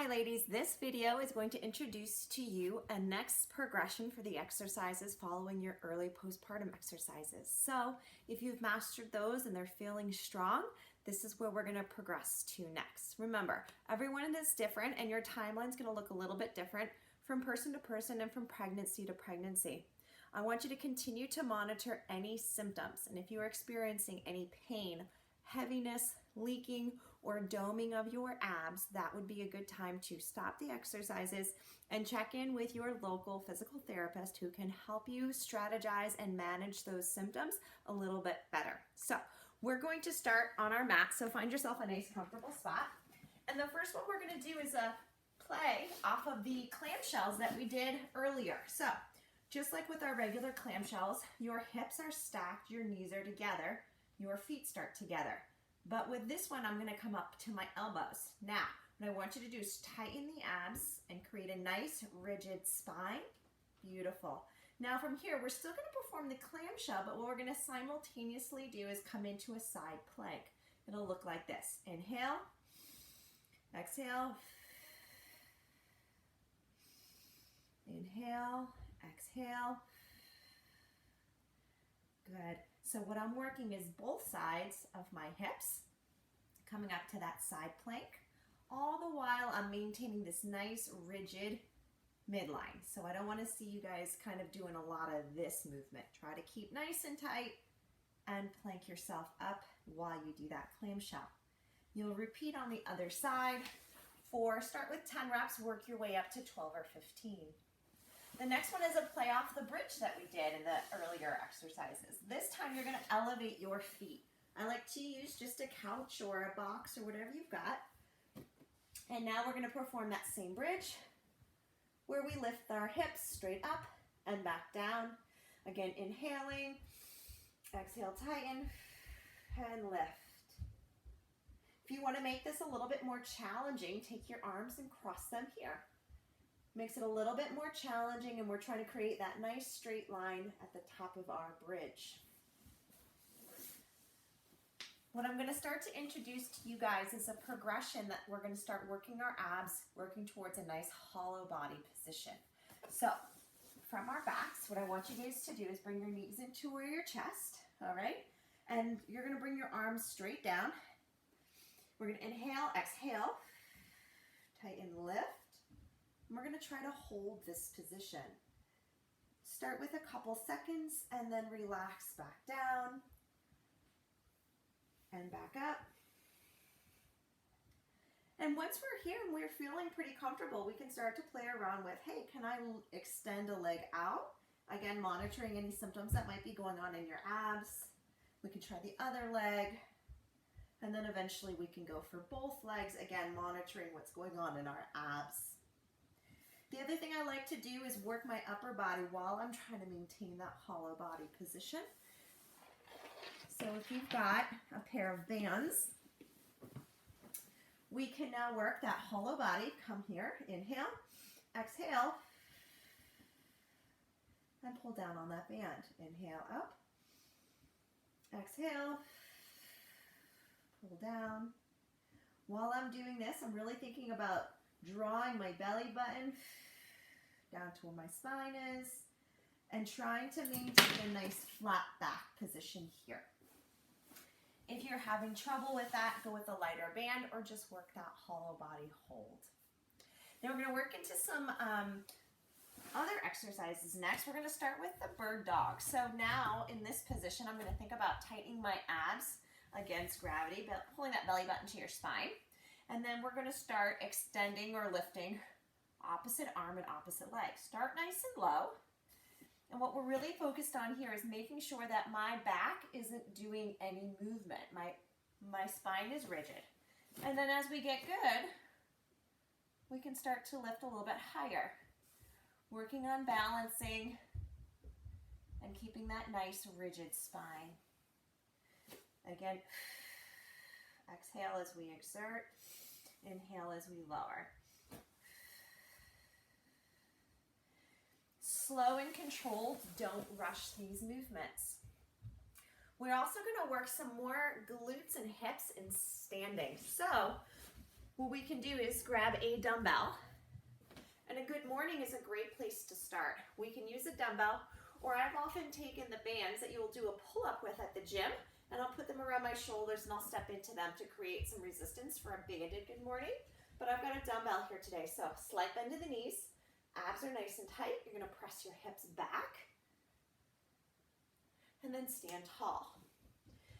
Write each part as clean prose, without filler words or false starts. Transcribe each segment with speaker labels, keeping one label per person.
Speaker 1: Hi ladies, this video is going to introduce to you a next progression for the exercises following your early postpartum exercises. So if you've mastered those and they're feeling strong, this is where we're going to progress to next. Remember, everyone is different and your timeline is going to look a little bit different from person to person and from pregnancy to pregnancy. I want you to continue to monitor any symptoms, and if you're experiencing any pain, heaviness, leaking, or doming of your abs, that would be a good time to stop the exercises and check in with your local physical therapist who can help you strategize and manage those symptoms a little bit better. So we're going to start on our mat, so find yourself a nice comfortable spot. And the first one we're going to do is a play off of the clamshells that we did earlier. So just like with our regular clamshells, your hips are stacked, your knees are together, your feet start together. But with this one, I'm going to come up to my elbows. Now, what I want you to do is tighten the abs and create a nice rigid spine. Beautiful. Now from here, we're still going to perform the clamshell, but what we're going to simultaneously do is come into a side plank. It'll look like this. Inhale, exhale, inhale, exhale. Good. So what I'm working is both sides of my hips, coming up to that side plank. All the while I'm maintaining this nice rigid midline. So I don't want to see you guys kind of doing a lot of this movement. Try to keep nice and tight and plank yourself up while you do that clamshell. You'll repeat on the other side start with 10 reps, work your way up to 12 or 15. The next one is a play off the bridge that we did in the earlier exercises. This time you're going to elevate your feet. I like to use just a couch or a box or whatever you've got. And now we're going to perform that same bridge where we lift our hips straight up and back down. Again, inhaling, exhale, tighten, and lift. If you want to make this a little bit more challenging, take your arms and cross them here. Makes it a little bit more challenging, and we're trying to create that nice straight line at the top of our bridge. What I'm going to start to introduce to you guys is a progression that we're going to start working our abs, working towards a nice hollow body position. So from our backs, what I want you guys to do is bring your knees into your chest, all right? And you're going to bring your arms straight down. We're going to inhale, exhale, tighten, lift. We're going to try to hold this position. Start with a couple seconds and then relax back down and back up. And once we're here and we're feeling pretty comfortable, we can start to play around with, hey, can I extend a leg out? Again, monitoring any symptoms that might be going on in your abs. We can try the other leg. And then eventually we can go for both legs, again, monitoring what's going on in our abs. The other thing I like to do is work my upper body while I'm trying to maintain that hollow body position. So if you've got a pair of bands, we can now work that hollow body. Come here, inhale, exhale, and pull down on that band. Inhale up, exhale, pull down. While I'm doing this, I'm really thinking about drawing my belly button down to where my spine is and trying to maintain a nice flat back position here. If you're having trouble with that, go with a lighter band or just work that hollow body hold. Then we're going to work into some other exercises next. We're going to start with the bird dog. So now in this position, I'm going to think about tightening my abs against gravity, but pulling that belly button to your spine. And then we're going to start extending or lifting opposite arm and opposite leg. Start nice and low. And what we're really focused on here is making sure that my back isn't doing any movement. My spine is rigid. And then as we get good, we can start to lift a little bit higher. Working on balancing and keeping that nice rigid spine. Again, exhale as we exert. Inhale as we lower. Slow and controlled, don't rush these movements. We're also going to work some more glutes and hips in standing. So what we can do is grab a dumbbell. And a good morning is a great place to start. We can use a dumbbell, or I've often taken the bands that you'll do a pull-up with at the gym, and I'll put them around my shoulders and I'll step into them to create some resistance for a banded good morning. But I've got a dumbbell here today, so slight bend to the knees, abs are nice and tight. You're gonna press your hips back, and then stand tall.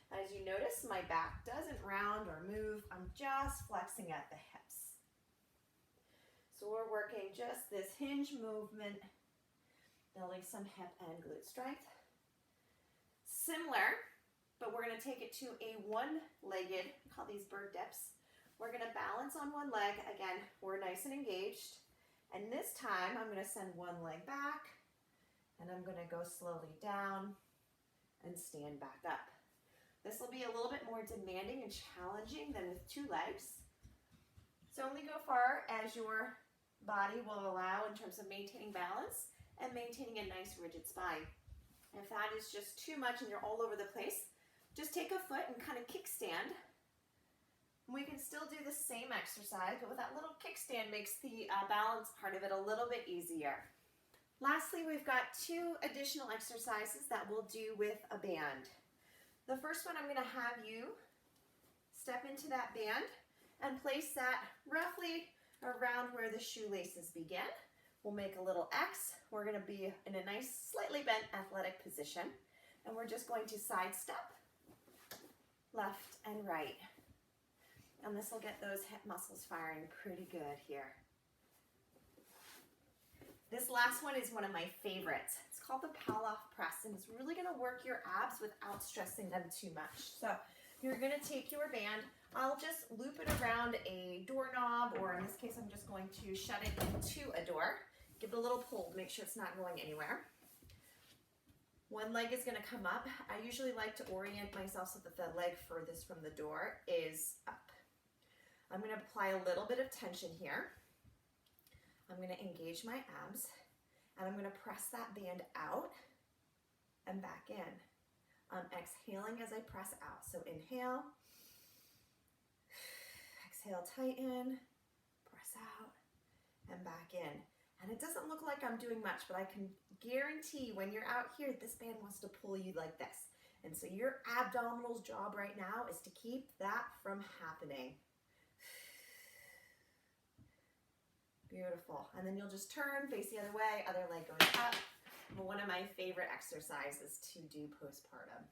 Speaker 1: As you notice, my back doesn't round or move. I'm just flexing at the hips. So we're working just this hinge movement, building some hip and glute strength. Similar, but we're gonna take it to a one-legged, call these bird dips. We're gonna balance on one leg. Again, we're nice and engaged. And this time, I'm gonna send one leg back, and I'm gonna go slowly down and stand back up. This will be a little bit more demanding and challenging than with two legs. So only go far as your body will allow in terms of maintaining balance and maintaining a nice rigid spine. If that is just too much and you're all over the place, just take a foot and kind of kickstand. We can still do the same exercise, but with that little kickstand makes the balance part of it a little bit easier. Lastly, we've got two additional exercises that we'll do with a band. The first one, I'm going to have you step into that band and place that roughly around where the shoelaces begin. We'll make a little X. We're going to be in a nice, slightly bent athletic position, and we're just going to sidestep left and right. And this will get those hip muscles firing pretty good here. This last one is one of my favorites. It's called the Palloff press, and it's really gonna work your abs without stressing them too much. So you're gonna take your band. I'll just loop it around a doorknob, or in this case, I'm just going to shut it into a door. Give it a little pull to make sure it's not going anywhere. One leg is gonna come up. I usually like to orient myself so that the leg furthest from the door is up. I'm going to apply a little bit of tension here. I'm going to engage my abs, and I'm going to press that band out and back in. I'm exhaling as I press out. So inhale, exhale, tighten, press out, and back in. And it doesn't look like I'm doing much, but I can guarantee when you're out here, this band wants to pull you like this. And so your abdominal's job right now is to keep that from happening. Beautiful. And then you'll just turn, face the other way, other leg going up. One of my favorite exercises to do postpartum.